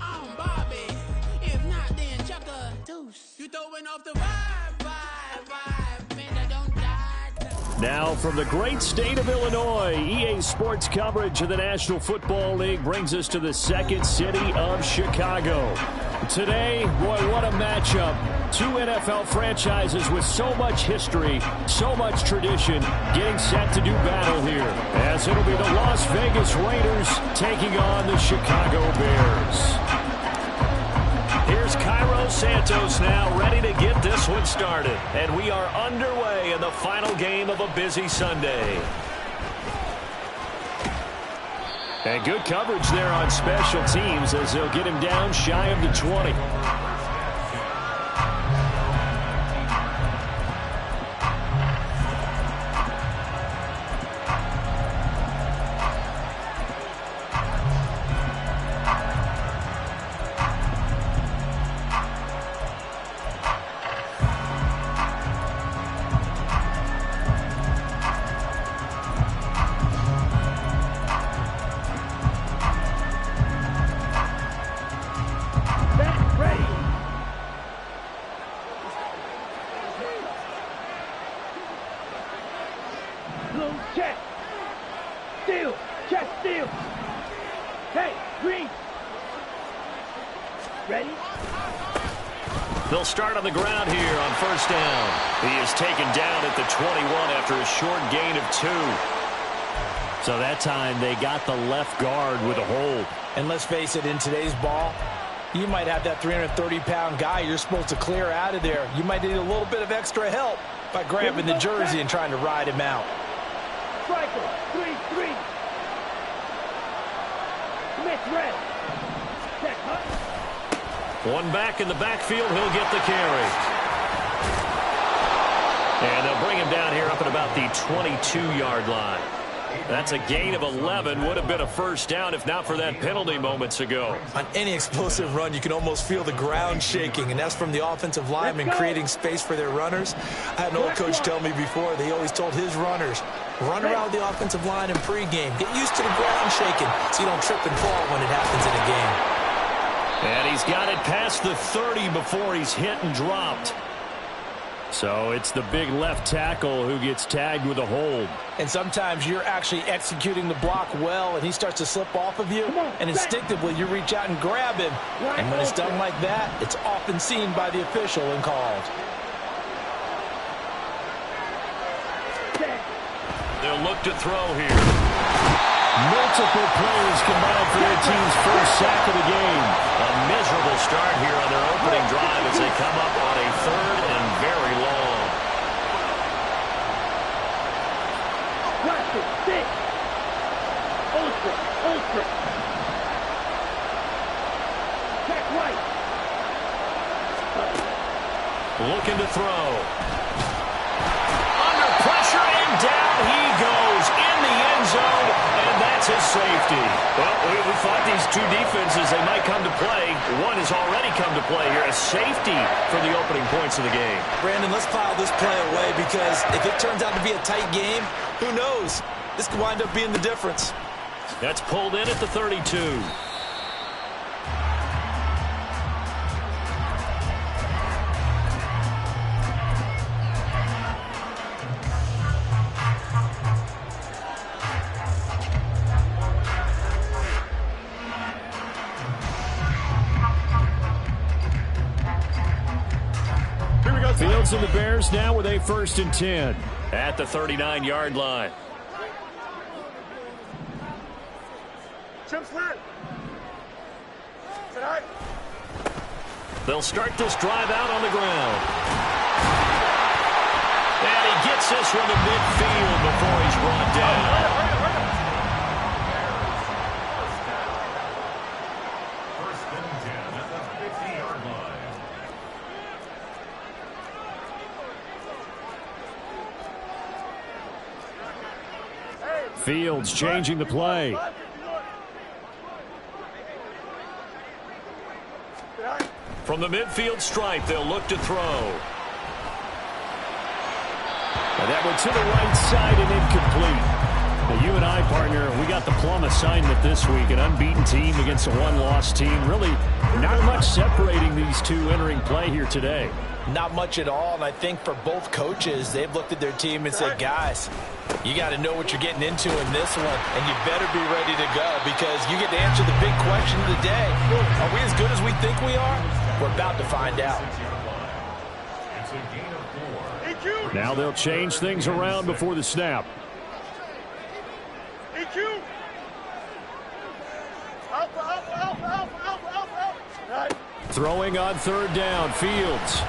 on, Barbie. If not, then chuck a deuce. You throwing off the vibe, man, don't die. Now from the great state of Illinois, EA Sports coverage of the National Football League brings us to the second city of Chicago. Today, boy, what a matchup. Two NFL franchises with so much history, so much tradition, getting set to do battle here. As it'll be the Las Vegas Raiders taking on the Chicago Bears. Here's Cairo Santos now ready to get this one started. And we are underway in the final game of a busy Sunday. And good coverage there on special teams as they'll get him down shy of the 20. They'll start on the ground here on first down. He is taken down at the 21 after a short gain of 2. So that time they got the left guard with a hold. And let's face it, in today's ball, you might have that 330-pound guy you're supposed to clear out of there. You might need a little bit of extra help by grabbing the jersey and trying to ride him out. Striker, 3-3. Smith red. Check, huh? One back in the backfield, he'll get the carry. And they'll bring him down here up at about the 22-yard line. That's a gain of 11. Would have been a first down if not for that penalty moments ago. On any explosive run, you can almost feel the ground shaking, and that's from the offensive linemen creating space for their runners. I had an old coach tell me before, they always told his runners, run around the offensive line in pregame. Get used to the ground shaking so you don't trip and fall when it happens in a game. And he's got it past the 30 before he's hit and dropped. So it's the big left tackle who gets tagged with a hold. And sometimes you're actually executing the block well, and he starts to slip off of you, and instinctively you reach out and grab him. And when it's done like that, it's often seen by the official and called. They'll look to throw here. Multiple players combined for their team's first sack of the game. A miserable start here on their opening drive as they come up on a third and very long. Plastic, stick. Ultra. Check right. Looking to throw. Under pressure and down he goes in the end zone. That's his safety. Well, we thought these two defenses, they might come to play. One has already come to play here. A safety for the opening points of the game. Brandon, let's file this play away because if it turns out to be a tight game, who knows? This could wind up being the difference. That's pulled in at the 32. Fields and the Bears now with a 1st and 10 at the 39-yard line. They'll start this drive out on the ground. And he gets this one to midfield before he's brought down. Fields changing the play. From the midfield stripe, they'll look to throw. And that one to the right side and incomplete. Now, you and I, partner, we got the plum assignment this week. An unbeaten team against a one-loss team. Really not much separating these two entering play here today. Not much at all, and I think for both coaches, they've looked at their team and said, guys, you got to know what you're getting into in this one, and you better be ready to go because you get to answer the big question of the day. Are we as good as we think we are? We're about to find out. Now they'll change things around before the snap. Throwing on third down, Fields.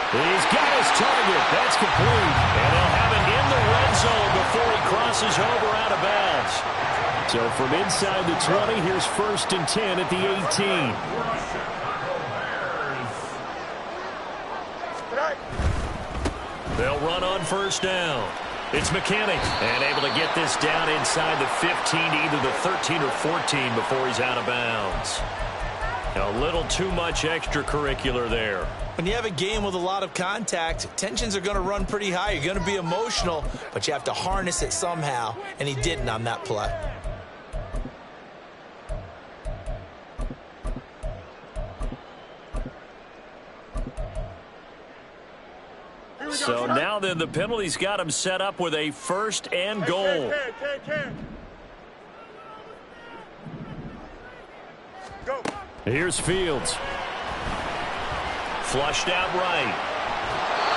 He's got his target. That's complete. And they'll have it in the red zone before he crosses over out of bounds. So from inside the 20, here's 1st and 10 at the 18. They'll run on 1st down. It's McKinney. And able to get this down inside the 15, either the 13 or 14 before he's out of bounds. A little too much extracurricular there. When you have a game with a lot of contact, tensions are going to run pretty high. You're going to be emotional, but you have to harness it somehow, and he didn't on that play. So now then the penalty's got him set up with a 1st and goal. Go. Here's Fields. Flushed out right.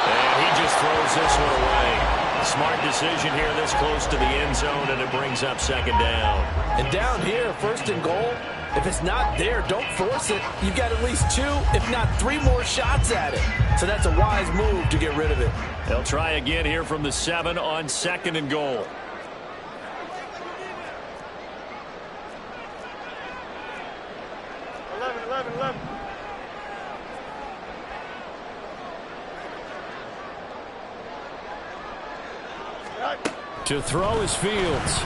And he just throws this one away. Smart decision here this close to the end zone, and it brings up 2nd down. And down here, 1st and goal, if it's not there, don't force it. You've got at least 2, if not 3 more shots at it. So that's a wise move to get rid of it. They'll try again here from the 7 on 2nd and goal. To throw is Fields.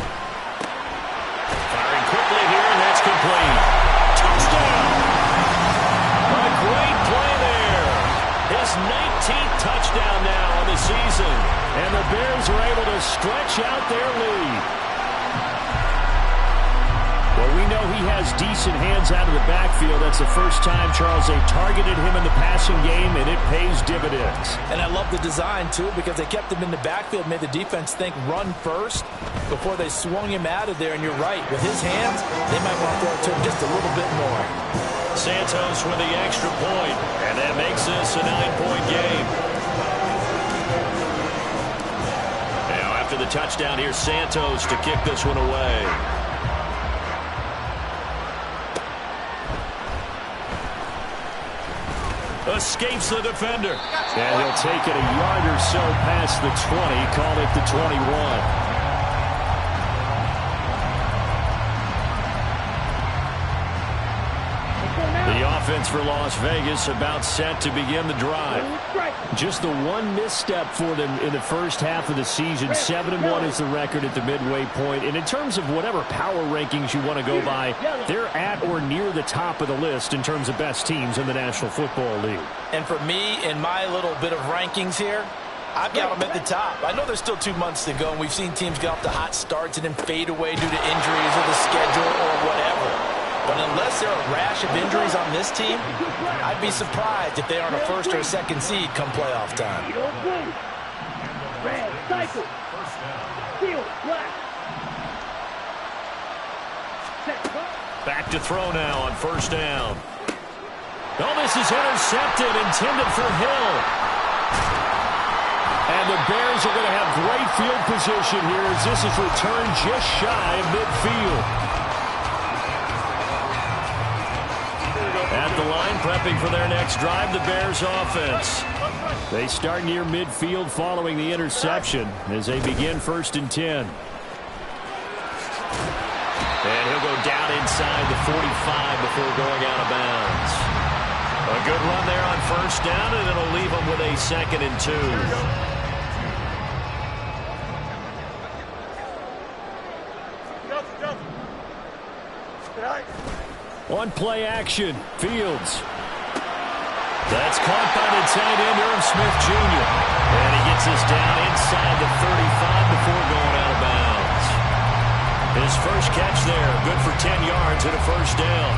Firing quickly here, and that's complete. Touchdown! A great play there. His 19th touchdown now on the season. And the Bears are able to stretch out their lead. Well, we know he has decent hands out of the backfield. That's the first time, Charles, they targeted him in the passing game, and it pays dividends. And I love the design, too, because they kept him in the backfield, made the defense think run first before they swung him out of there. And you're right, with his hands, they might want to throw it to him just a little bit more. Santos with the extra point, and that makes this a 9-point game. Now, after the touchdown, here's Santos to kick this one away. Escapes the defender. And he'll take it a yard or so past the 20. Call it the 21. The offense for Las Vegas about set to begin the drive. Just the one misstep for them in the first half of the season. 7-1 is the record at the midway point. And in terms of whatever power rankings you want to go by, they're at or near the top of the list in terms of best teams in the National Football League. And for me, in my little bit of rankings here, I've got them at the top. I know there's still 2 months to go, and we've seen teams get off to hot starts and then fade away due to injuries or the schedule or whatever. But unless there are a rash of injuries on this team, I'd be surprised if they aren't a 1st or a 2nd seed come playoff time. Red, cycle. Field, black. Back to throw now on 1st down. Oh, this is intercepted, intended for Hill. And the Bears are going to have great field position here as this is returned just shy of midfield. At the line, prepping for their next drive, the Bears offense. They start near midfield following the interception as they begin 1st and 10. And he'll go down inside the 45 before going out of bounds. A good run there on 1st down, and it'll leave them with a 2nd and 2. On play action, Fields. That's caught by the tight end, Irv Smith Jr. And he gets us down inside the 35 before going out of bounds. His first catch there, good for 10 yards and a first down.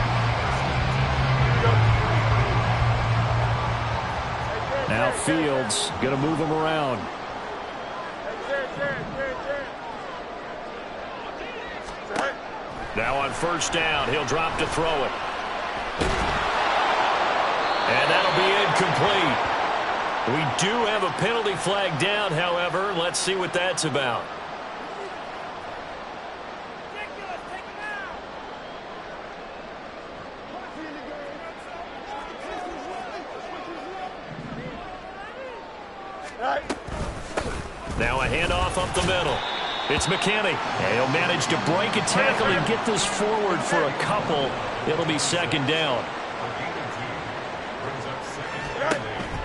Now Fields going to move him around. Now on first down, he'll drop to throw it. And that'll be incomplete. We do have a penalty flag down, however. Let's see what that's about. Now a handoff up the middle. It's McKinney. And he'll manage to break a tackle and get this forward for a couple. It'll be second down.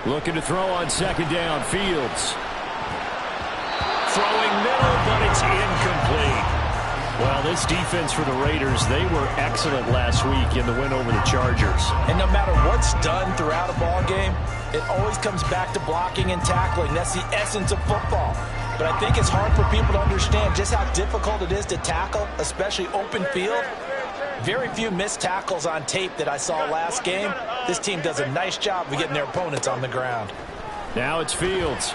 Looking to throw on second down. Fields. Throwing middle, but it's incomplete. Well, this defense for the Raiders, they were excellent last week in the win over the Chargers. And no matter what's done throughout a ball game, it always comes back to blocking and tackling. That's the essence of football. But I think it's hard for people to understand just how difficult it is to tackle, especially open field. Very few missed tackles on tape that I saw last game. This team does a nice job of getting their opponents on the ground. Now it's Fields.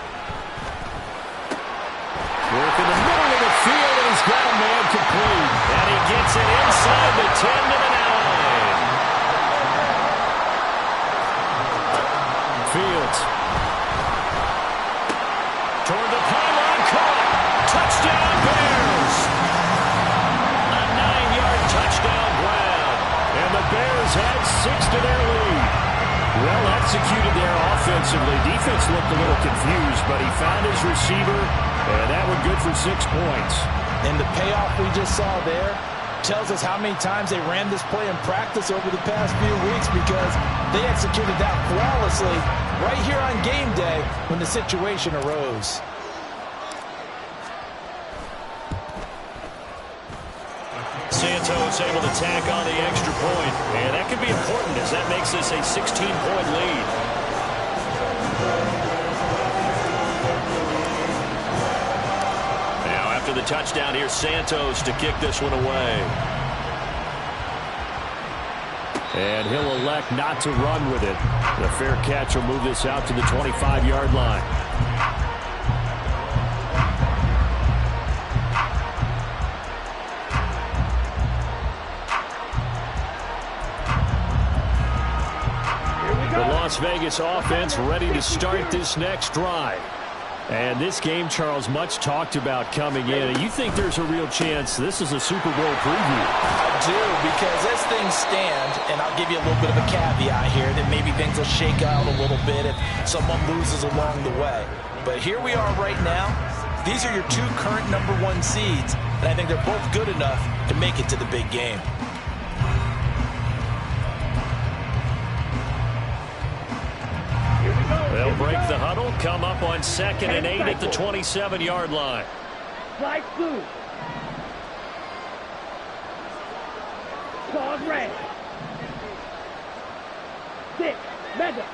Work in the middle of the field, and he's got a man complete. And he gets it inside the 10 to the 9. Fields. Toward the pylon, caught. Touchdown, Bears. A 9-yard touchdown grab. And the Bears had 6 to their lead. Well executed there offensively. Defense looked a little confused, but he found his receiver, and that one good for 6 points. And the payoff we just saw there tells us how many times they ran this play in practice over the past few weeks, because they executed that flawlessly right here on game day when the situation arose. Santos able to tack on the extra point, and that could be important as that makes this a 16-point lead. Now after the touchdown, here's Santos to kick this one away. And he'll elect not to run with it. The fair catch will move this out to the 25-yard line. The Las Vegas offense ready to start this next drive. And this game, Charles, much talked about coming in. And you think there's a real chance this is a Super Bowl preview? I do, because as things stand, and I'll give you a little bit of a caveat here, that maybe things will shake out a little bit if someone loses along the way. But here we are right now. These are your two current #1 seeds, and I think they're both good enough to make it to the big game. They'll break the huddle, come up on 2nd and 8 at the 27-yard line. Slide through. Pause red. 6. Mega.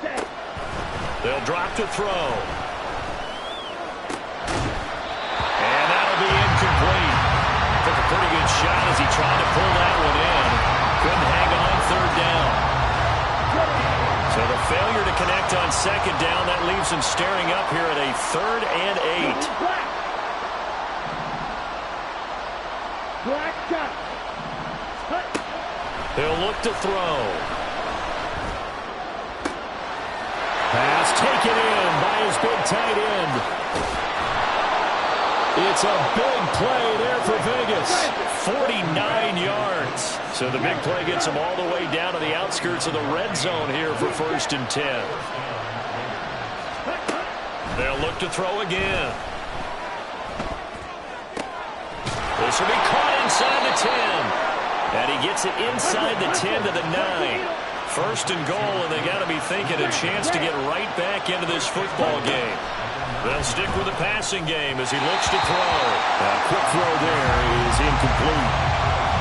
7. They'll drop to throw. And that'll be incomplete. Took a pretty good shot as he tried to pull that one in. Couldn't hang on 3rd down. So the failure to connect on 2nd down, that leaves him staring up here at a 3rd and 8. Black shot. They'll look to throw. Pass taken in by his big tight end. It's a big play there for Vegas. 49 yards. So the big play gets him all the way down to the outskirts of the red zone here for 1st and 10. They'll look to throw again. This will be caught inside the 10. And he gets it inside the 10 to the 9. 1st and goal, and they got to be thinking a chance to get right back into this football game. They'll stick with the passing game as he looks to throw. A quick throw there is incomplete.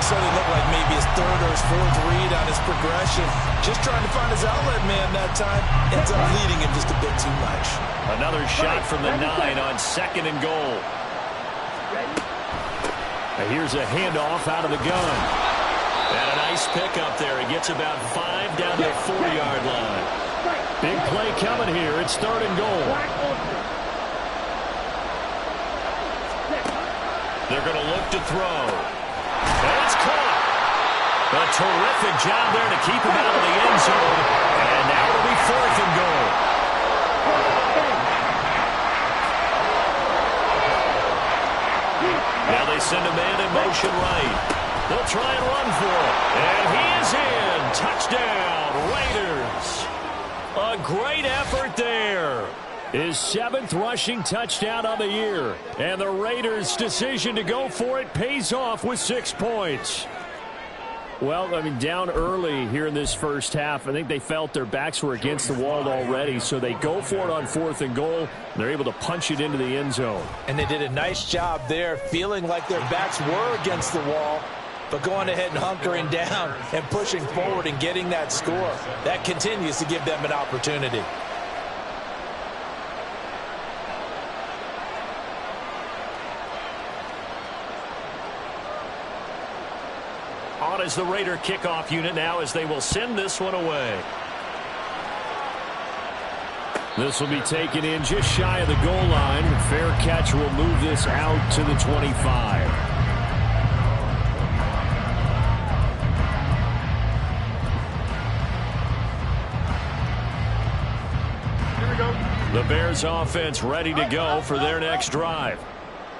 certainly looked like maybe his third or his fourth read on his progression. Just trying to find his outlet man that time. Ends up leading him just a bit too much. Another shot from the 9 on 2nd and goal. Now here's a handoff out of the gun. And a nice pickup there. He gets about 5 down to the 4-yard line. Big play coming here. It's 3rd and goal. They're going to look to throw. And it's caught. A terrific job there to keep him out of the end zone. And now it'll be 4th and goal. Now they send a man in motion right. They'll try and run for it. And he is in. Touchdown, Raiders. A great effort there. His 7th rushing touchdown of the year. And the Raiders' decision to go for it pays off with 6 points. Well, I mean, down early here in this first half, I think they felt their backs were against the wall already, so they go for it on 4th and goal. And they're able to punch it into the end zone. And they did a nice job there, feeling like their backs were against the wall, but going ahead and hunkering down and pushing forward and getting that score. That continues to give them an opportunity. On is the Raider kickoff unit now as they will send this one away. This will be taken in just shy of the goal line. Fair catch will move this out to the 25. Here we go. The Bears offense ready to go for their next drive.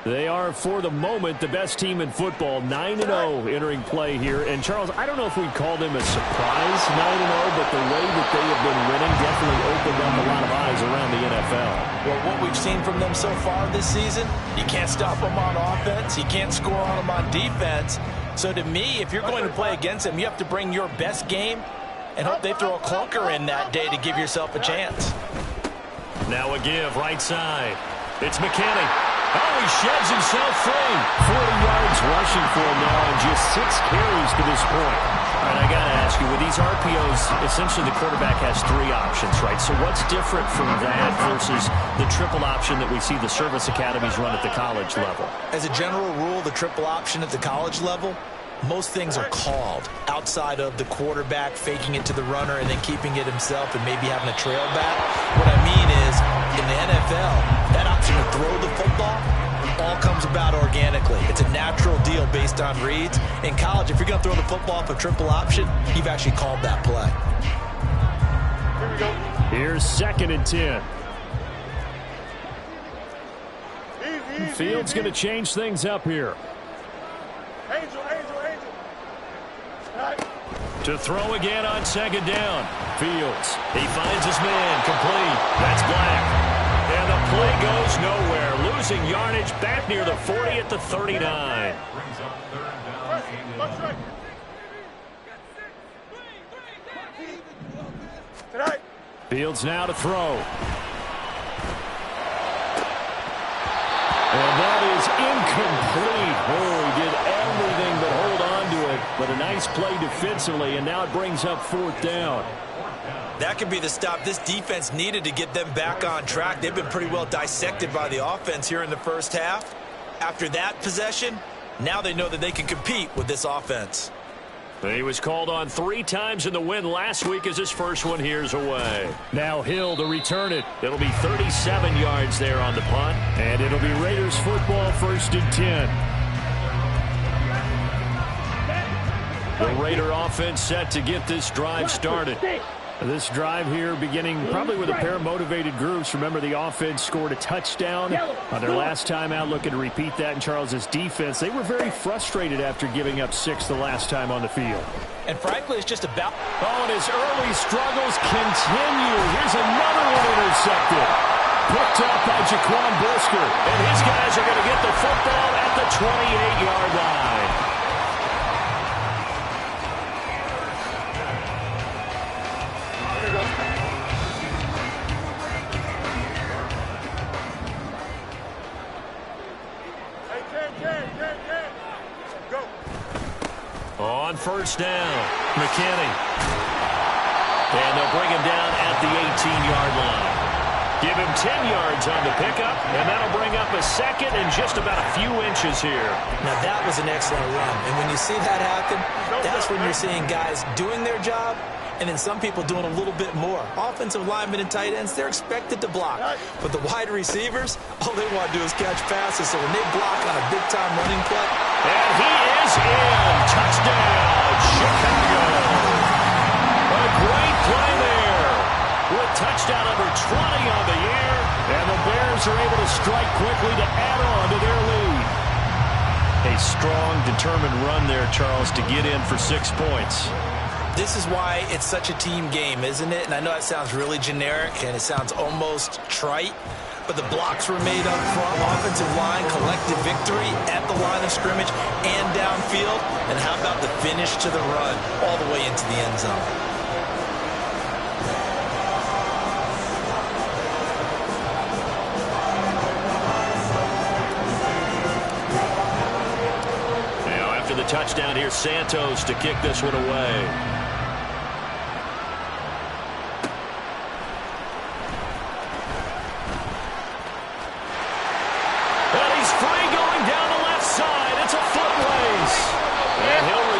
They are, for the moment, the best team in football, 9-0 entering play here. And, Charles, I don't know if we'd call them a surprise 9-0, but the way that they have been winning definitely opened up a lot of eyes around the NFL. Well, what we've seen from them so far this season, you can't stop them on offense. You can't score on them on defense. So, to me, if you're going to play against them, you have to bring your best game and hope they throw a clunker in that day to give yourself a chance. Now a give, right side. It's McKinney. Oh, he sheds himself free. 40 yards rushing for him now and just 6 carries to this point. All right, I got to ask you, with these RPOs, essentially the quarterback has 3 options, right? So what's different from that versus the triple option that we see the service academies run at the college level? As a general rule, the triple option at the college level, most things are called outside of the quarterback faking it to the runner and then keeping it himself and maybe having a trail back. What I mean is, in the NFL, that option to throw the football all comes about organically. It's a natural deal based on reads. In college, if you're going to throw the football off a triple option, you've actually called that play. Here we go. Here's 2nd and 10. Easy. Fields going to change things up here. Angel. Right. To throw again on 2nd down. Fields. He finds his man. Complete. That's Black. And the play goes nowhere. Losing yardage back near the 40 at the 39. Tonight. Fields now to throw. And that is incomplete. Oh, he did everything but hold on to it. But a nice play defensively, and now it brings up 4th down. That could be the stop this defense needed to get them back on track. They've been pretty well dissected by the offense here in the first half. After that possession, now they know that they can compete with this offense. He was called on 3 times in the win last week as his first one here's away. Now Hill to return it. It'll be 37 yards there on the punt. And it'll be Raiders football 1st and 10. The Raider offense set to get this drive started. This drive here beginning probably with a pair of motivated groups. Remember, the offense scored a touchdown on their last time out, looking to repeat that in Charles's defense. They were very frustrated after giving up 6 the last time on the field. And frankly, it's just about... Oh, and his early struggles continue. Here's another one intercepted. Picked up by Jaquan Brisker. And his guys are going to get the football at the 28-yard line. On first down, McKinney. And they'll bring him down at the 18-yard line. Give him 10 yards on the pickup, and that'll bring up a second and just about a few inches here. Now, that was an excellent run. And when you see that happen, that's when you're seeing guys doing their job and then some people doing a little bit more. Offensive linemen and tight ends, they're expected to block. But the wide receivers, all they want to do is catch passes. So when they block on a big-time running play. And he is in. Touchdown, Chicago. A great play there. With touchdown number 20 on the year. And the Bears are able to strike quickly to add on to their lead. A strong, determined run there, Charles, to get in for 6 points. This is why it's such a team game, isn't it? And I know that sounds really generic and it sounds almost trite, but the blocks were made up front, offensive line, collective victory at the line of scrimmage and downfield. And how about the finish to the run all the way into the end zone? Now after the touchdown, here's Santos to kick this one away.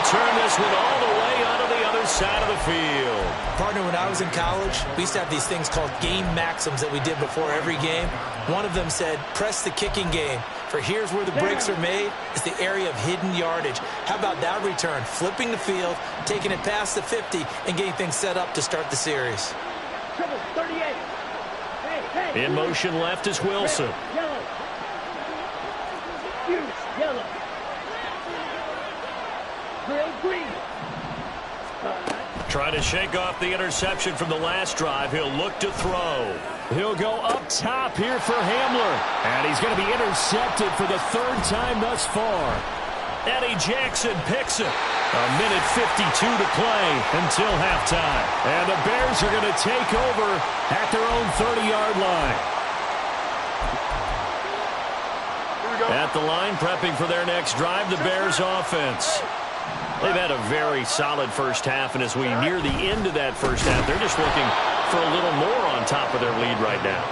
Turn this one all the way onto the other side of the field. Partner, when I was in college, we used to have these things called game maxims that we did before every game. One of them said, press the kicking game, for here's where the breaks are made. It's the area of hidden yardage. How about that return? Flipping the field, taking it past the 50, and getting things set up to start the series. 38. Hey, in motion left is Wilson. Yellow. Yellow. Green. Trying to shake off the interception from the last drive. He'll look to throw. He'll go up top here for Hamler. And he's going to be intercepted for the 3rd time thus far. Eddie Jackson picks it. A minute 52 to play until halftime. And the Bears are going to take over at their own 30-yard line. At the line, prepping for their next drive, the Bears offense. They've had a very solid first half, and as we near the end of that first half, they're just looking for a little more on top of their lead right now.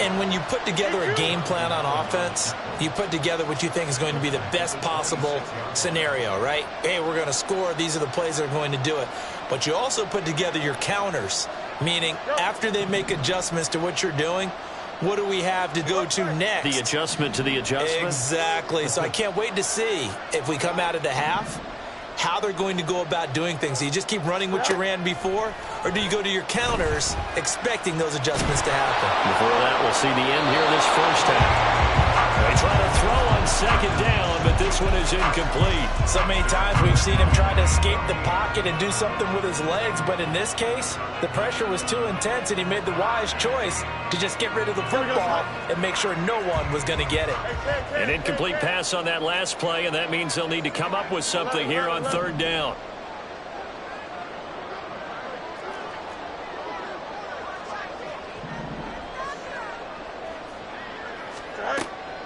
And when you put together a game plan on offense, you put together what you think is going to be the best possible scenario, right? Hey, we're going to score. These are the plays that are going to do it. But you also put together your counters, meaning after they make adjustments to what you're doing, what do we have to go to next? The adjustment to the adjustment? Exactly. So I can't wait to see if we come out of the half, how they're going to go about doing things. Do you just keep running what you ran before, or do you go to your counters expecting those adjustments to happen? Before that, we'll see the end here this first half. They try to throw on 2nd down, but this one is incomplete. So many times we've seen him try to escape the pocket and do something with his legs, but in this case, the pressure was too intense, and he made the wise choice to just get rid of the football and make sure no one was going to get it. An incomplete pass on that last play, and that means they'll need to come up with something here on 3rd down.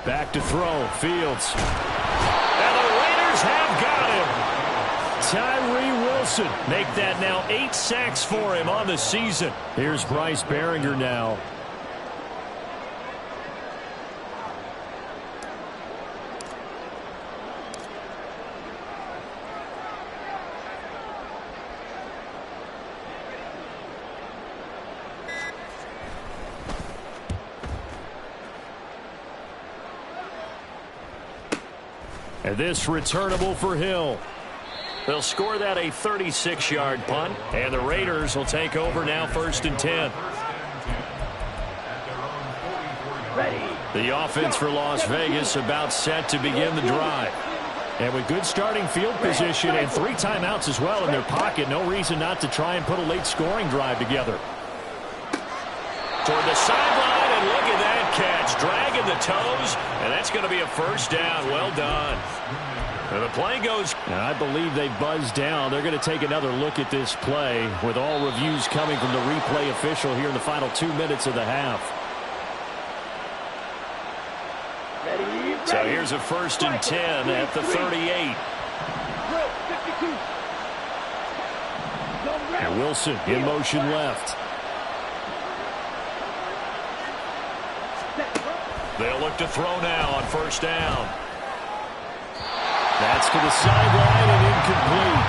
Back to throw, Fields. And the Raiders have got him. Tyree Wilson make that now 8 sacks for him on the season. Here's Bryce Baringer now. And this returnable for Hill. They'll score that a 36-yard punt, and the Raiders will take over now 1st and 10. The offense for Las Vegas about set to begin the drive. And with good starting field position and 3 timeouts as well in their pocket, no reason not to try and put a late scoring drive together. Toward the sideline, and look at that catch. Dragging the toes, and that's going to be a 1st down. Well done. And the play goes. And I believe they buzzed down. They're going to take another look at this play with all reviews coming from the replay official here in the final 2 minutes of the half. So here's a 1st and 10 at the 38. drill, 52. And Wilson in motion left. They'll look to throw now on first down. That's to the sideline and incomplete.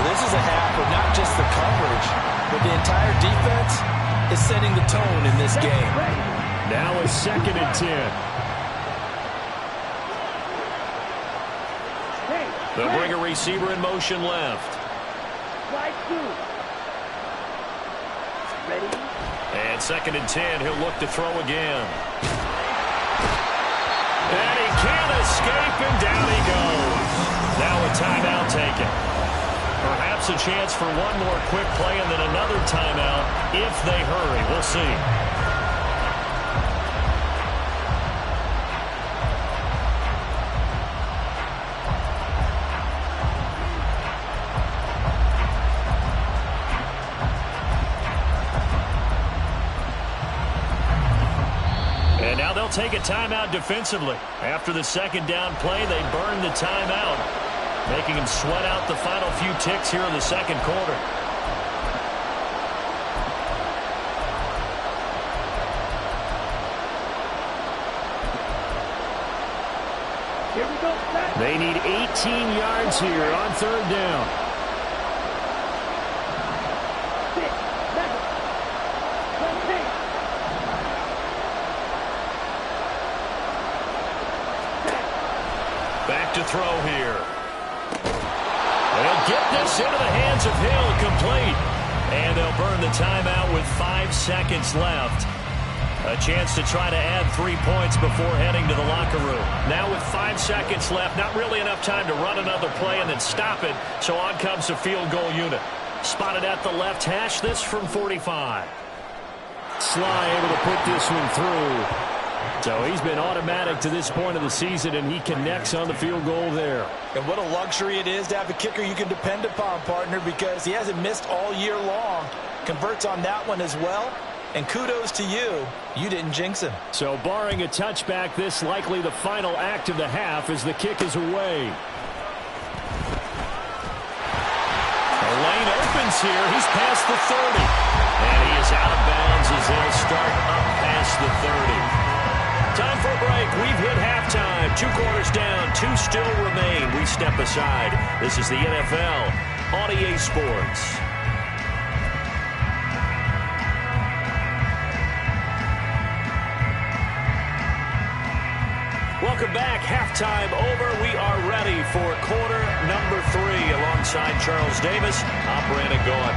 This is a half where not just the coverage, but the entire defense is setting the tone in this game. Now a 2nd and 10. They'll bring a receiver in motion left. Slide 2. Ready? And 2nd and 10. He'll look to throw again. And he can't escape, and down he goes. Now a timeout taken. Perhaps a chance for one more quick play and then another timeout if they hurry. We'll see. And now they'll take a timeout defensively. After the 2nd down play, they burn the timeout, making them sweat out the final few ticks here in the 2nd quarter. Here we go, set. They need 18 yards here on 3rd down. 6, 7, 13. Back to throw here. They'll get this into the hands of Hill, complete. And they'll burn the timeout with 5 seconds left. A chance to try to add 3 points before heading to the locker room. Now with 5 seconds left, not really enough time to run another play and then stop it. So on comes the field goal unit. Spotted at the left hash, this from 45. Sly able to put this one through. So he's been automatic to this point of the season, and he connects on the field goal there. And what a luxury it is to have a kicker you can depend upon, partner, because he hasn't missed all year long. Converts on that one as well. And kudos to you. You didn't jinx him. So barring a touchback, this likely the final act of the half as the kick is away. The lane opens here. He's past the 30. And he is out of bounds as they'll start up past the 30. Time for a break. We've hit halftime. 2 quarters down. 2 still remain. We step aside. This is the NFL on EA Sports. Welcome back. Halftime over. We are ready for quarter number 3 alongside Charles Davis. I'm Brandon Gaudin.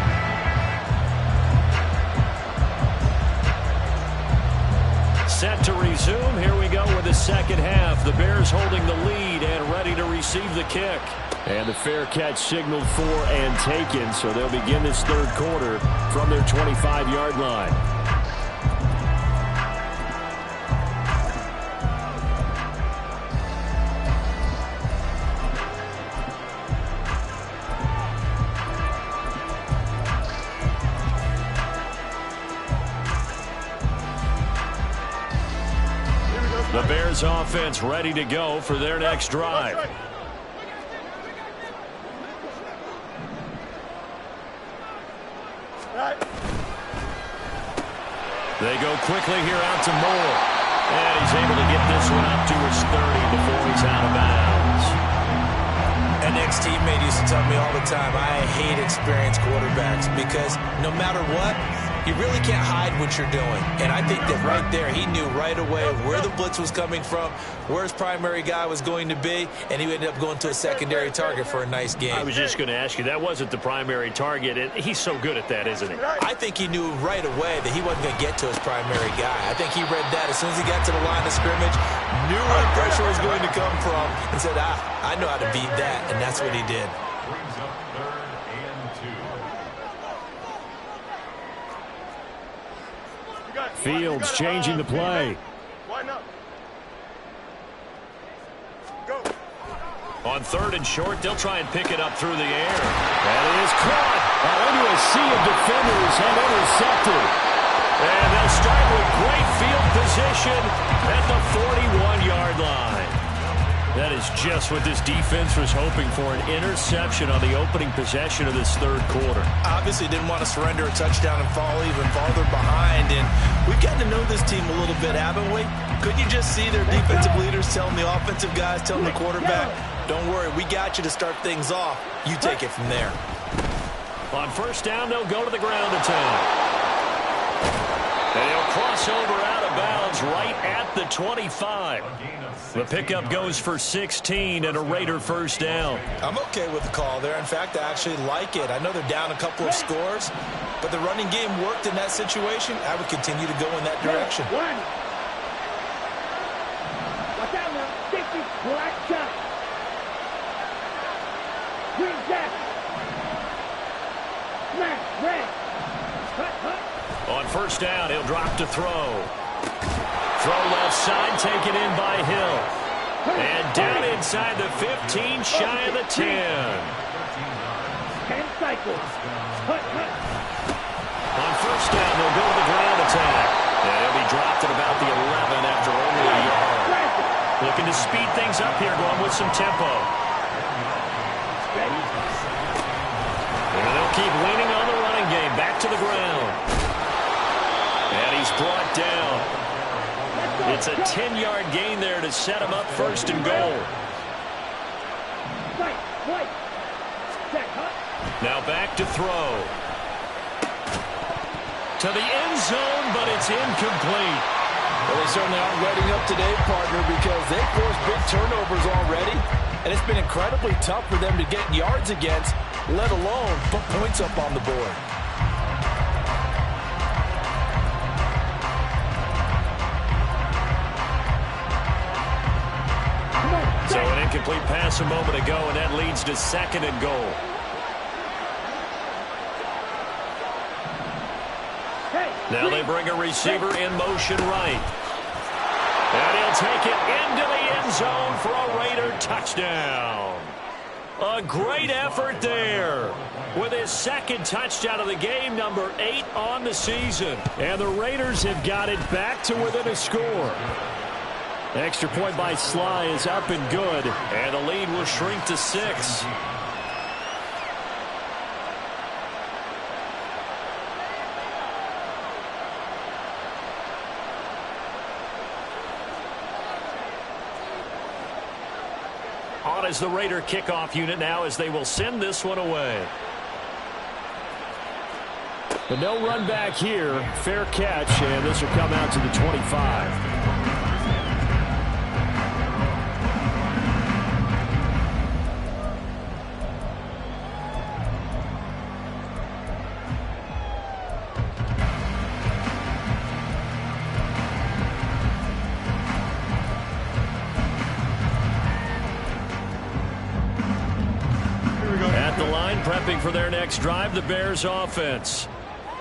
Set to resume. Here we go with the 2nd half. The Bears holding the lead and ready to receive the kick. And the fair catch signaled for and taken. So they'll begin this 3rd quarter from their 25-yard line. The Bears offense ready to go for their next drive. They go quickly here out to Moore. And he's able to get this one up to his 30 before he's out of bounds. An ex-teammate used to tell me all the time, I hate experienced quarterbacks because no matter what, you really can't hide what you're doing. And I think that right there, he knew right away where the blitz was coming from, where his primary guy was going to be, and he ended up going to a secondary target for a nice game. I was just going to ask you, that wasn't the primary target, and he's so good at that, isn't he? I think he knew right away that he wasn't going to get to his primary guy. I think he read that as soon as he got to the line of scrimmage, knew where the pressure was going to come from, and said, I know how to beat that, and that's what he did. Fields changing the play. Why not? Go. On 3rd and short, they'll try and pick it up through the air. That is caught into a sea of defenders and intercepted. And they'll start with great field position at the 41-yard line. That is just what this defense was hoping for, an interception on the opening possession of this third quarter. Obviously didn't want to surrender a touchdown and fall even farther behind, and we've gotten to know this team a little bit, haven't we? Couldn't you just see their defensive leaders telling the offensive guys, telling the quarterback, don't worry, we got you to start things off. You take it from there. On first down, they'll go to the ground attack. And he'll cross over out of bounds right at the 25. The pickup goes for 16 and a Raider first down. I'm okay with the call there. In fact, I actually like it. I know they're down a couple of scores, but the running game worked in that situation. I would continue to go in that direction. One. Watch out now. Safety. Black shot. Green jack. Smash. Red. Cut. On first down, he'll drop to throw. Throw left side, taken in by Hill. And down inside the 15, shy of the 10. 10 cycles. Cut. On first down, they'll go to the ground attack. And he'll be dropped at about the 11 after only a yard. Looking to speed things up here, going with some tempo. And they'll keep leaning on the running game. Back to the ground. And he's brought down. It's a 10-yard gain there to set him up first and goal. Now back to throw. To the end zone, but it's incomplete. Well, they certainly aren't letting up today, partner, because they've forced big turnovers already, and it's been incredibly tough for them to get yards against, let alone put points up on the board. So an incomplete pass a moment ago, and that leads to second and goal. Now they bring a receiver in motion right. And he'll take it into the end zone for a Raider touchdown. A great effort there with his second touchdown of the game, number 8 on the season. And the Raiders have got it back to within a score. Extra point by Sly is up and good, and the lead will shrink to 6. On is the Raider kickoff unit now as they will send this one away. But no run back here. Fair catch, and this will come out to the 25. Prepping for their next drive, the Bears offense.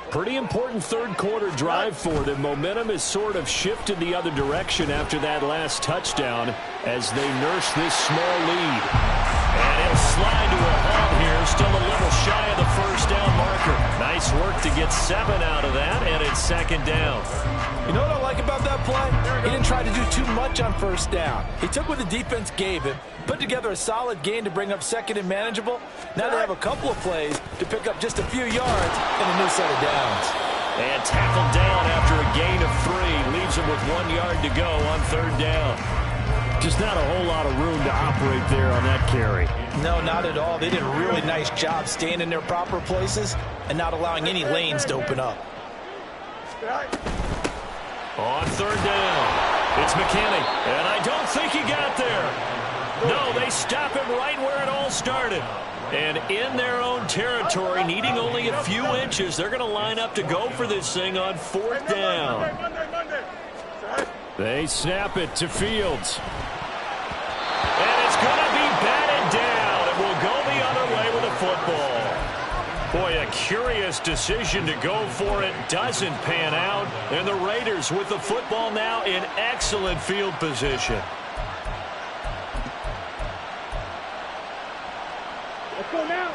Pretty important third quarter drive for them. Momentum has sort of shifted the other direction after that last touchdown as they nurse this small lead. And he'll slide to a halt here, still a little shy of the first down marker. Nice work to get 7 out of that, and it's second down. You know what I like about that play? He didn't try to do too much on first down. He took what the defense gave him, put together a solid gain to bring up second and manageable. Now they have a couple of plays to pick up just a few yards and a new set of downs. And tackled down after a gain of 3. Leaves him with 1 yard to go on third down. Just not a whole lot of room to operate there on that carry. No, not at all. They did a really nice job staying in their proper places and not allowing any lanes to open up. On third down, it's McKinney, and I don't think he got there. No, they stop him right where it all started. And in their own territory, needing only a few inches, they're going to line up to go for this thing on fourth down. They snap it to Fields. And it's going to be batted down. It will go the other way with the football. Boy, a curious decision to go for it. Doesn't pan out. And the Raiders with the football now in excellent field position. Let's go now.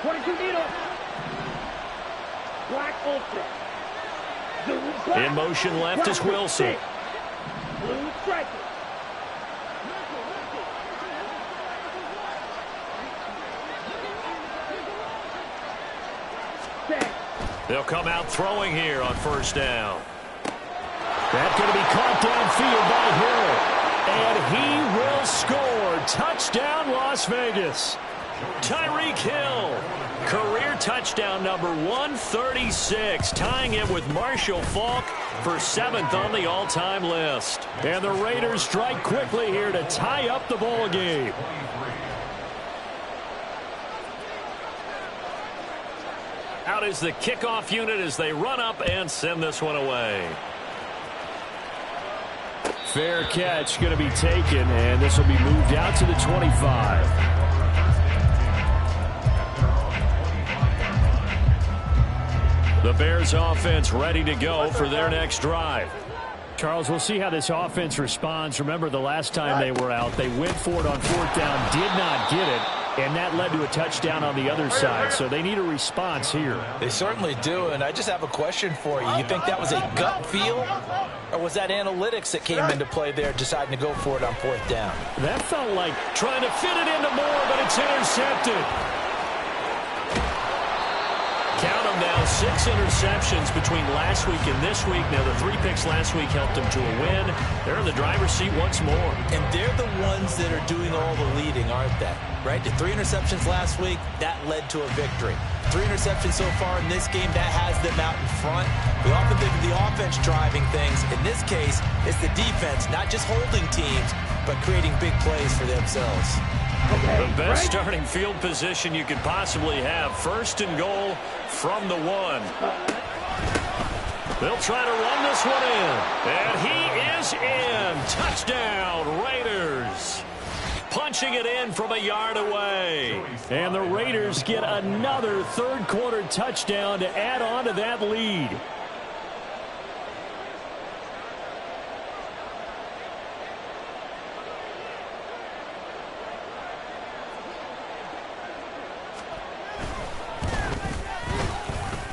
.22 needle. Black ultra. In motion left is Wilson. Blue striker. They'll come out throwing here on first down. That's going to be caught downfield by Hill. And he will score. Touchdown, Las Vegas. Tyreek Hill. Career touchdown number 136. Tying it with Marshall Faulk for 7th on the all-time list. And the Raiders strike quickly here to tie up the ball game. Out is the kickoff unit as they run up and send this one away. Fair catch going to be taken, and this will be moved out to the 25. The Bears offense ready to go for their next drive. Charles, we'll see how this offense responds. Remember, the last time they were out, they went for it on 4th down, did not get it, and that led to a touchdown on the other side. So they need a response here. They certainly do, and I just have a question for you. You think that was a gut feel, or was that analytics that came into play there deciding to go for it on 4th down? That felt like trying to fit it into Moore, but it's intercepted. Count them now, 6 interceptions between last week and this week. Now, the 3 picks last week helped them to a win. They're in the driver's seat once more. And they're the ones that are doing all the leading, aren't they? Right? The 3 interceptions last week, that led to a victory. 3 interceptions so far in this game, that has them out in front. We often think of the offense driving things. In this case, it's the defense, not just holding teams, but creating big plays for themselves. The best starting field position you could possibly have. 1st and goal from the 1. They'll try to run this one in. And he is in. Touchdown, Raiders. Punching it in from a yard away. And the Raiders get another 3rd quarter touchdown to add on to that lead.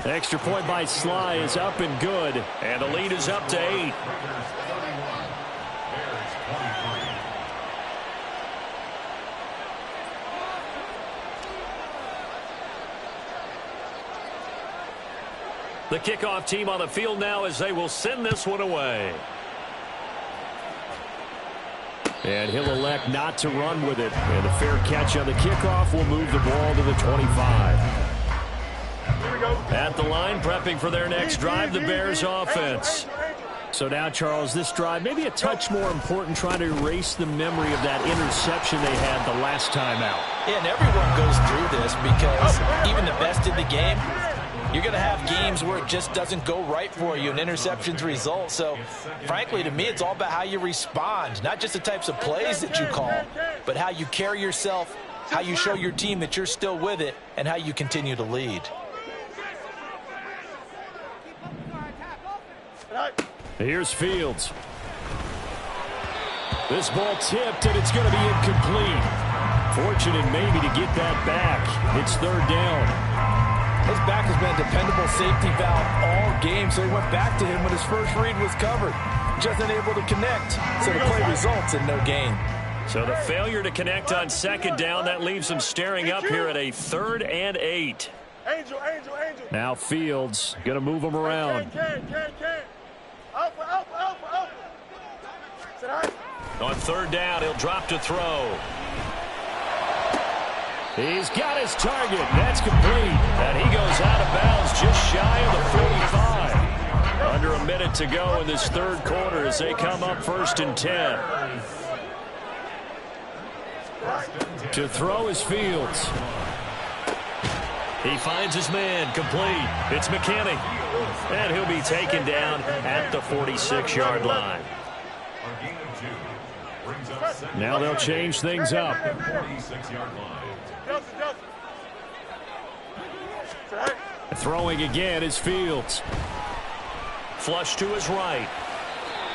Extra point by Sly is up and good. And the lead is up to 8. The kickoff team on the field now as they will send this one away. And he'll elect not to run with it. And a fair catch on the kickoff will move the ball to the 25. At the line, prepping for their next drive, the Bears offense. So now, Charles, this drive maybe a touch more important, trying to erase the memory of that interception they had the last time out. Yeah, and everyone goes through this because even the best in the game, you're going to have games where it just doesn't go right for you and interceptions result. So, frankly, to me, it's all about how you respond, not just the types of plays that you call, but how you carry yourself, how you show your team that you're still with it, and how you continue to lead. Here's Fields. This ball tipped, and it's going to be incomplete. Fortunate maybe to get that back. It's 3rd down. His back has been a dependable safety valve all game, so he went back to him when his first read was covered. Just unable to connect, so the play results in no gain. So the failure to connect on 2nd down, that leaves him staring up here at a 3rd and 8. Angel. Now Fields going to move him around. Alpha. On 3rd down, he'll drop to throw. He's got his target. That's complete. And he goes out of bounds just shy of the 45. Under a minute to go in this 3rd quarter as they come up 1st and 10. To throw is Fields. He finds his man, complete. It's McKinney. And he'll be taken down at the 46-yard line. Now they'll change things up. Throwing again is Fields. Flush to his right.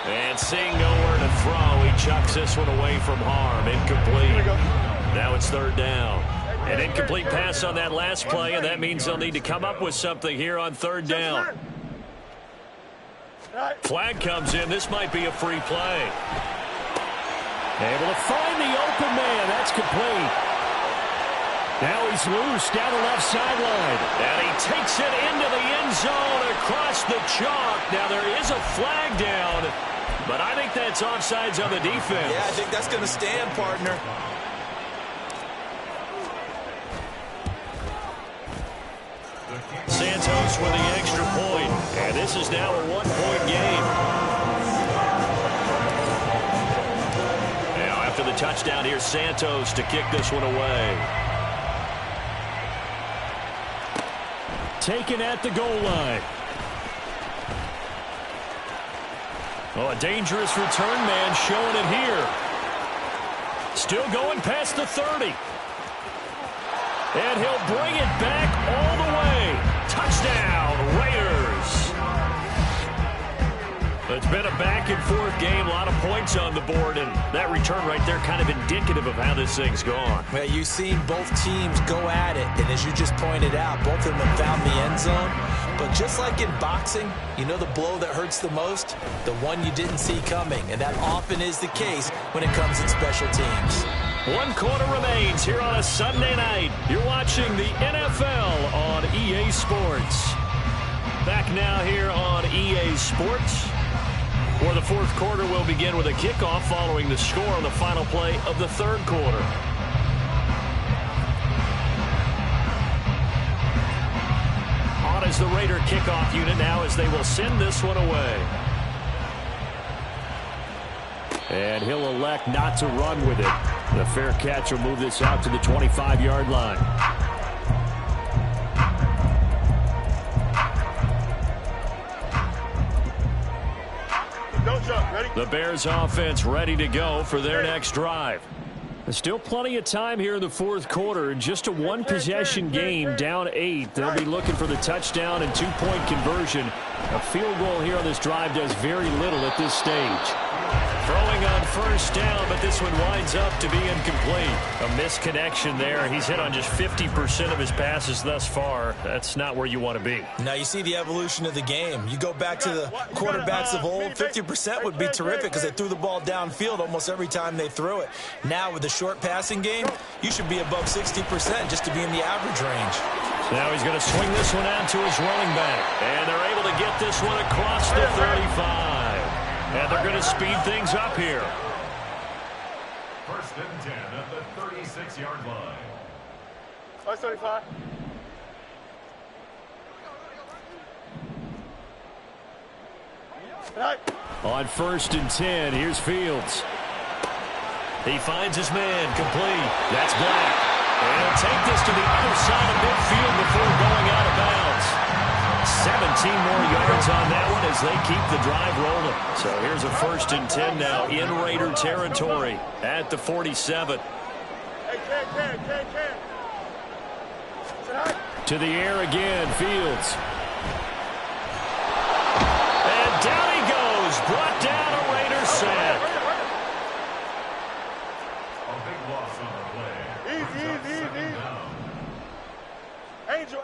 And seeing nowhere to throw, he chucks this one away from harm. Incomplete. Now it's 3rd down. An incomplete pass on that last play, and that means they'll need to come up with something here on 3rd down. Flag comes in. This might be a free play. Able to find the open man. That's complete. Now he's loose down the left sideline. And he takes it into the end zone across the chalk. Now there is a flag down, but I think that's offsides on the defense. Yeah, I think that's going to stand, partner. Santos with the extra point. And this is now a one-point game. Now after the touchdown, here's Santos to kick this one away. Taken at the goal line. Oh, a dangerous return man showing it here. Still going past the 30. And he'll bring it back all the way. Touchdown, Raiders. It's been a back-and-forth game. A lot of points on the board, and that return right there kind of indicative of how this thing's gone. Well, you've seen both teams go at it, and as you just pointed out, both of them have found the end zone. But just like in boxing, you know the blow that hurts the most? The one you didn't see coming, and that often is the case when it comes in special teams. One quarter remains here on a Sunday night. You're watching the NFL on EA Sports. Back now here on EA Sports, where the fourth quarter will begin with a kickoff following the score on the final play of the third quarter. On is the Raider kickoff unit now as they will send this one away. And he'll elect not to run with it. The fair catch will move this out to the 25-yard line. Don't jump. Ready? The Bears offense ready to go for their next drive. There's still plenty of time here in the fourth quarter. Just a one-possession game, down 8. They'll be looking for the touchdown and two-point conversion. A field goal here on this drive does very little at this stage. Throwing on first down, but this one winds up to be incomplete. A misconnection there. He's hit on just 50% of his passes thus far. That's not where you want to be. Now you see the evolution of the game. You go back to the quarterbacks of old, 50% would be terrific because they threw the ball downfield almost every time they threw it. Now with the short passing game, you should be above 60% just to be in the average range. Now he's going to swing this one out to his running back. And they're able to get this one across the 35. And they're going to speed things up here. First and 10 at the 36-yard line. 35. On first and 10, here's Fields. He finds his man, complete. That's Black. And he'll take this to the other side of midfield before going out of bounds. 17 more yards on that one as they keep the drive rolling. So here's a first and 10 now in Raider territory at the 47. To the air again, Fields. And down he goes. Brought down a Raider sack. A big loss on the play. Easy. Angel.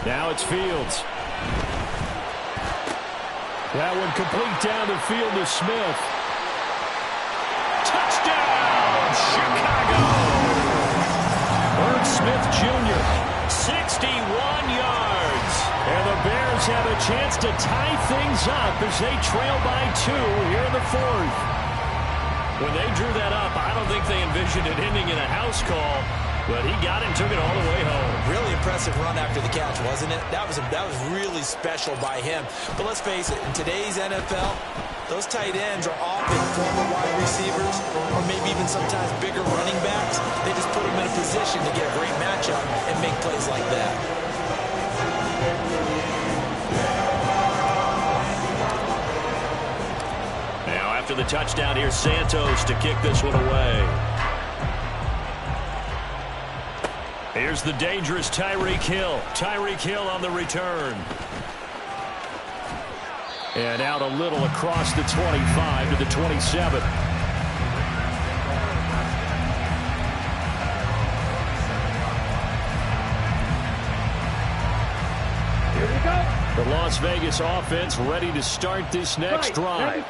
Now it's Fields. That one complete down the field to Smith. Touchdown, Chicago! Irv Smith Jr., 61 yards. And the Bears have a chance to tie things up as they trail by 2 here in the fourth. When they drew that up, I don't think they envisioned it ending in a house call. But he got it and took it all the way home. Really impressive run after the catch, wasn't it? That was really special by him. But let's face it, in today's NFL, those tight ends are often former wide receivers or maybe even sometimes bigger running backs. They just put them in a position to get a great matchup and make plays like that. Now after the touchdown, here's Santos to kick this one away. Here's the dangerous Tyreek Hill. Tyreek Hill on the return. And out a little across the 25 to the 27. Las Vegas offense ready to start this next drive.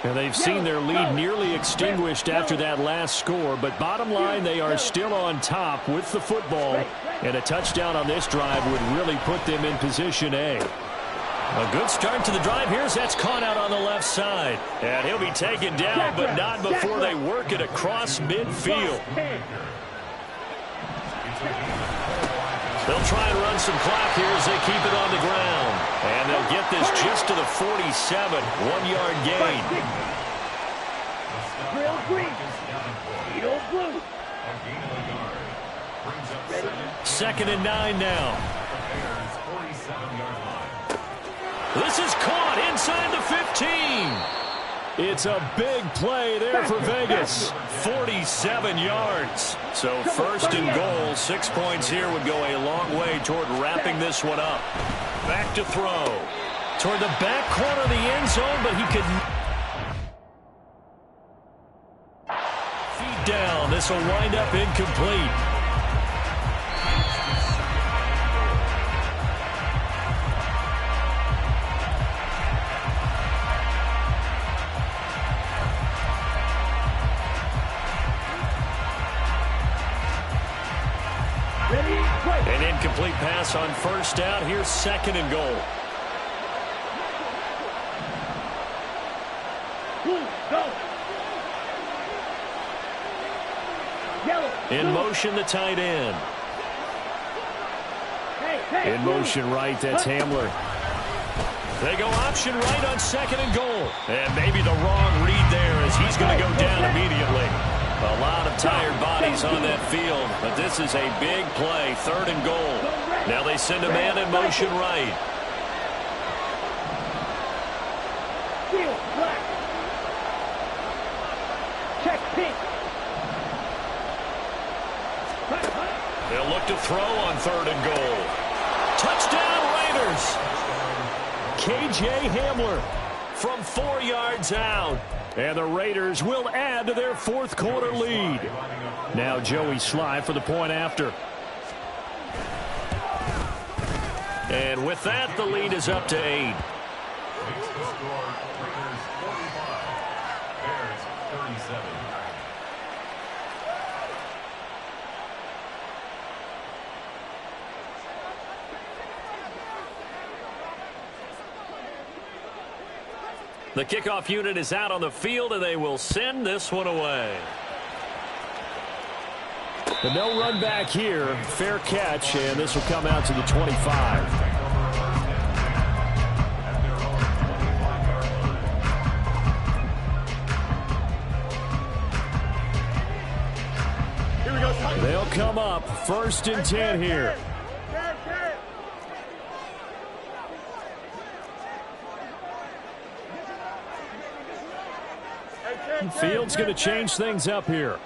And they've seen their lead nearly extinguished after that last score, but bottom line, they are still on top with the football, and a touchdown on this drive would really put them in position A. A good start to the drive. That's caught out on the left side. And he'll be taken down, but not before they work it across midfield. They'll try and run some clock here as they keep it on the ground. And they'll get this just to the 47, 1-yard gain. Drill green. Eagle blue. Second and 9 now. This is caught inside the 15. It's a big play there for Vegas. 47 yards. So first and goal, 6 points here would go a long way toward wrapping this one up. Back to throw. Toward the back corner of the end zone, but he could... Feet down. This will wind up incomplete. An incomplete pass on first down. Here's second and goal. In motion, the tight end. In motion right, that's Hamler. They go option right on second and goal. And maybe the wrong read there as he's going to go down immediately. A lot of tired bodies on that field, but this is a big play, third and goal. Now they send a man in motion right. Check pink. They'll look to throw on third and goal. Touchdown Raiders! KJ Hamler from 4 yards out. And the Raiders will add to their fourth quarter lead. Now Joey Sly for the point after. And with that, the lead is up to 8. Makes the score Raiders 45, Bears 37. The kickoff unit is out on the field, and they will send this one away. But no run back here. Fair catch, and this will come out to the 25. Here we go. They'll come up first and 10 here. Fields going to change things up here.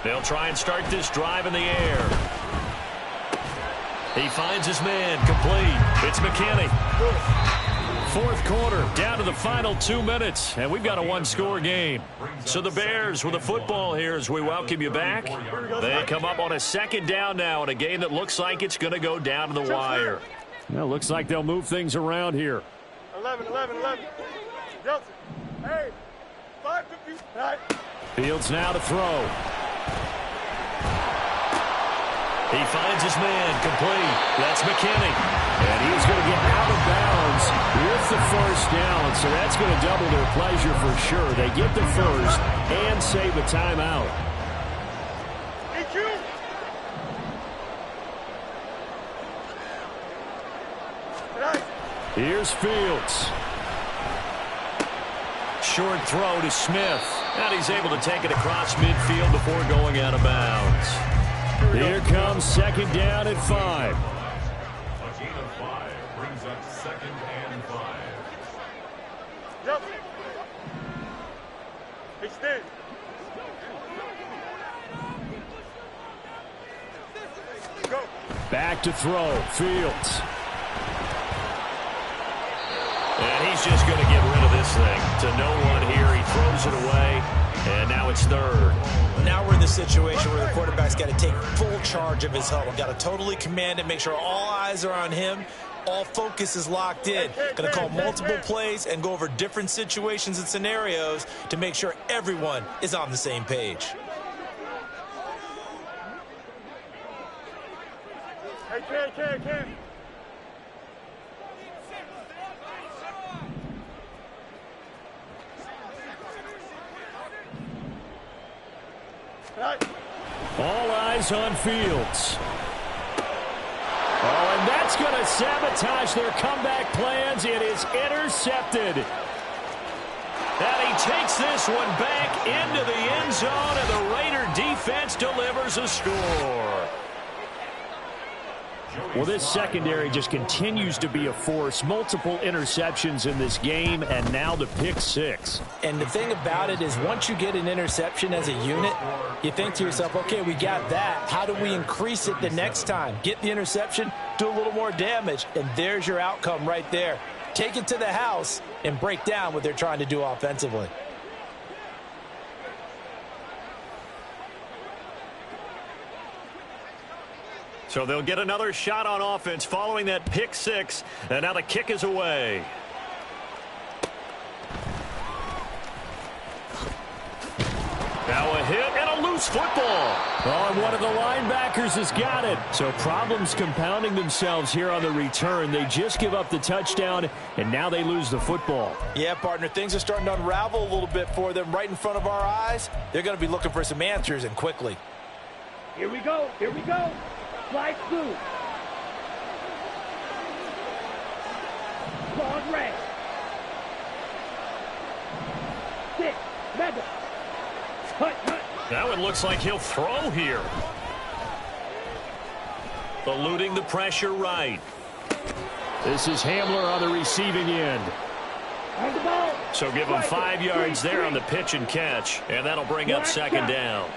They'll try and start this drive in the air. He finds his man, complete. It's McKinney. Fourth quarter, down to the final 2 minutes, and we've got a one-score game. So the Bears with the football here as we welcome you back. They come up on a second down now in a game that looks like it's going to go down to the wire. Well, looks like they'll move things around here. 11. Johnson. Hey. 5-50. Fields now to throw. He finds his man, complete. That's McKinney. And he's going to get out of bounds with the first down. So that's going to double their pleasure for sure. They get the first and save a timeout. Here's Fields. Short throw to Smith. And he's able to take it across midfield before going out of bounds. Here comes second down at 5. A gain of 5 brings up second and 5. Jump. Extend. Go. Back to throw. Fields. And he's just going to get rid of this thing to no one here. He throws it away. And now it's third. Now we're in the situation where the quarterback's got to take full charge of his huddle. Got to totally command it, make sure all eyes are on him. All focus is locked in. Going to call multiple plays and go over different situations and scenarios to make sure everyone is on the same page. Hey, Ken. All eyes on Fields. Oh, and that's going to sabotage their comeback plans. It is intercepted. And he takes this one back into the end zone, and the Raider defense delivers a score. Well, this secondary just continues to be a force. Multiple interceptions in this game, and now the pick six. And the thing about it is once you get an interception as a unit, you think to yourself, okay, we got that. How do we increase it the next time? Get the interception, do a little more damage, and there's your outcome right there. Take it to the house and break down what they're trying to do offensively. So they'll get another shot on offense following that pick six, and now the kick is away. Now a hit and a loose football. Oh, and one of the linebackers has got it. So problems compounding themselves here on the return. They just give up the touchdown, and now they lose the football. Yeah, partner, things are starting to unravel a little bit for them right in front of our eyes. They're going to be looking for some answers, and quickly. Here we go. Slide through. Claws red. 6. Mega. Hut. Now it looks like he'll throw here. Eluding the pressure right. This is Hamler on the receiving end. On the ball. So give him 5 yards there on the pitch and catch, and that'll bring up second down.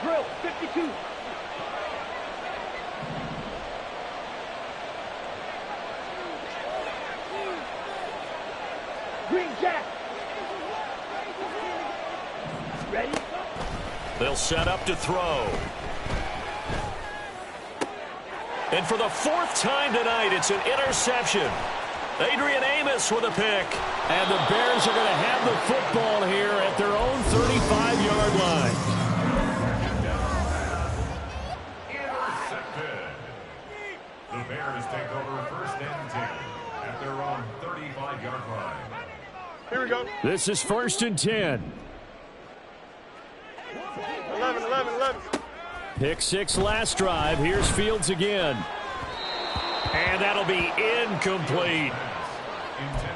Drill 52. Green Jack. Ready? They'll set up to throw. And for the 4th time tonight, it's an interception. Adrian Amos with a pick. And the Bears are going to have the football here at their own 35-yard line. Intercepted. The Bears take over 1st and 10 at their own 35-yard line. Here we go. This is 1st and 10. 11. Pick six last drive. Here's Fields again. And that'll be incomplete.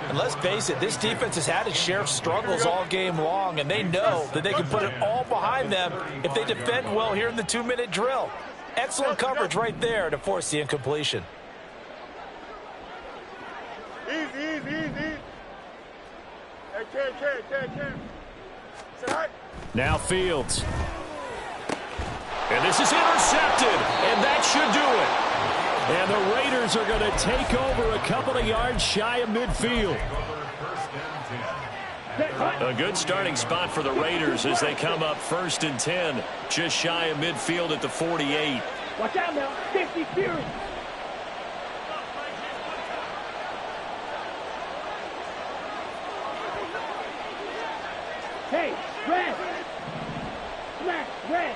And let's face it, this defense has had its share of struggles all game long, and they know that they can put it all behind them if they defend well here in the 2-minute drill. Excellent coverage right there to force the incompletion. Easy. Hey, Ken. Say hi. Now Fields. And this is intercepted, and that should do it. And the Raiders are going to take over a couple of yards shy of midfield. A good starting spot for the Raiders as they come up 1st and 10, just shy of midfield at the 48. Watch out now. 50 Fury. Hey, red. Smash, red.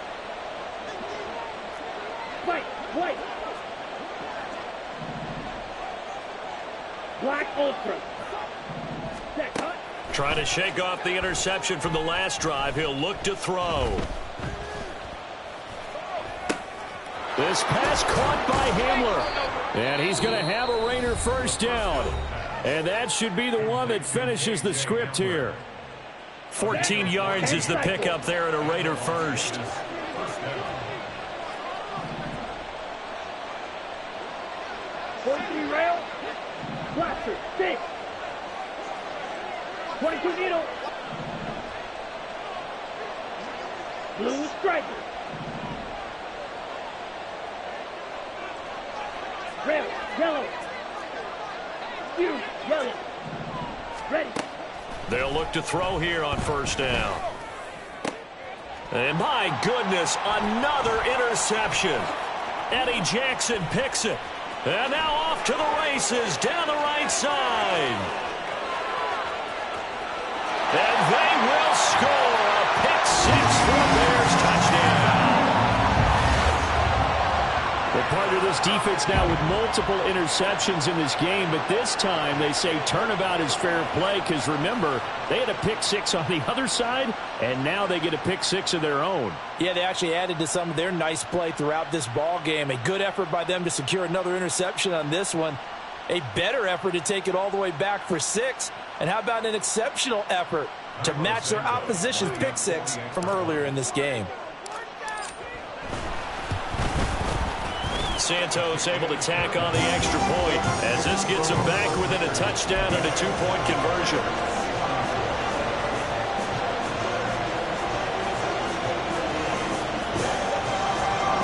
White. Black Ultra. Set, cut. Trying to shake off the interception from the last drive. He'll look to throw. This pass caught by Hamler. And he's going to have a Raider 1st down. And that should be the one that finishes the script here. 14 yards is the pickup there at a Raider 1st. Rail. Blaster. 6. 22 needle. Blue striker. Red. Yellow. Yellow. Ready. They'll look to throw here on 1st down. And my goodness, another interception. Eddie Jackson picks it. And now off to the races down the right side. And they will score a pick six for a Bears touchdown. Well, part of this defense now with multiple interceptions in this game, but this time they say turnabout is fair play because, remember, they had a pick six on the other side, and now they get a pick six of their own. Yeah, they actually added to some of their nice play throughout this ball game. A good effort by them to secure another interception on this one. A better effort to take it all the way back for 6. And how about an exceptional effort to match their opposition's pick six from earlier in this game? Santos able to tack on the extra point as this gets them back within a touchdown and a 2-point conversion.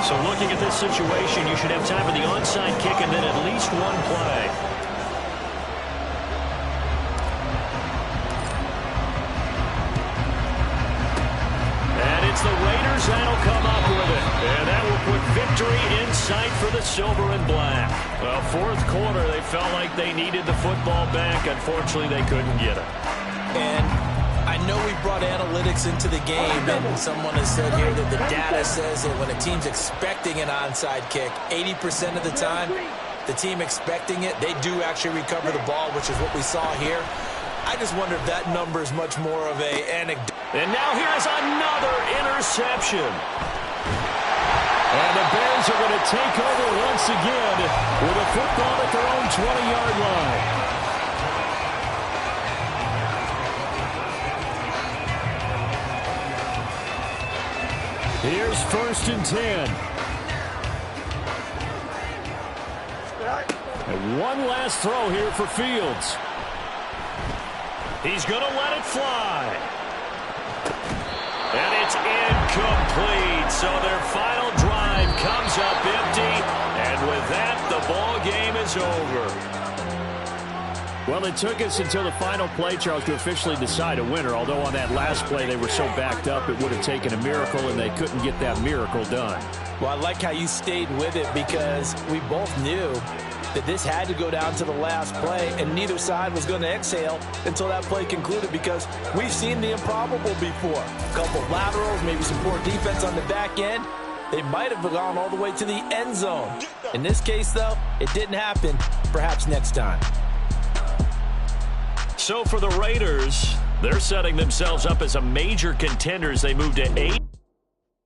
So looking at this situation, you should have time for the onside kick and then at least one play. It's the Raiders that'll come up with it. And that will put victory in sight for the silver and black. Well, fourth quarter, they felt like they needed the football back. Unfortunately, they couldn't get it. And I know we brought analytics into the game, and someone has said here that the data says that when a team's expecting an onside kick, 80% of the time, the team expecting it, they do actually recover the ball, which is what we saw here. I just wonder if that number is much more of an anecdote. And now here's another interception. And the Bears are going to take over once again with a football at their own 20-yard line. Here's 1st and 10. And one last throw here for Fields. He's going to let it fly. And it's incomplete. So their final drive comes up empty. And with that, the ball game is over. Well, it took us until the final play, Charles, to officially decide a winner. Although on that last play they were so backed up, it would have taken a miracle, and they couldn't get that miracle done. Well, I like how you stayed with it because we both knew that this had to go down to the last play, and neither side was going to exhale until that play concluded because we've seen the improbable before. A couple of laterals, maybe some poor defense on the back end. They might have gone all the way to the end zone. In this case, though, it didn't happen. Perhaps next time. So for the Raiders, they're setting themselves up as a major contender as they move to 8.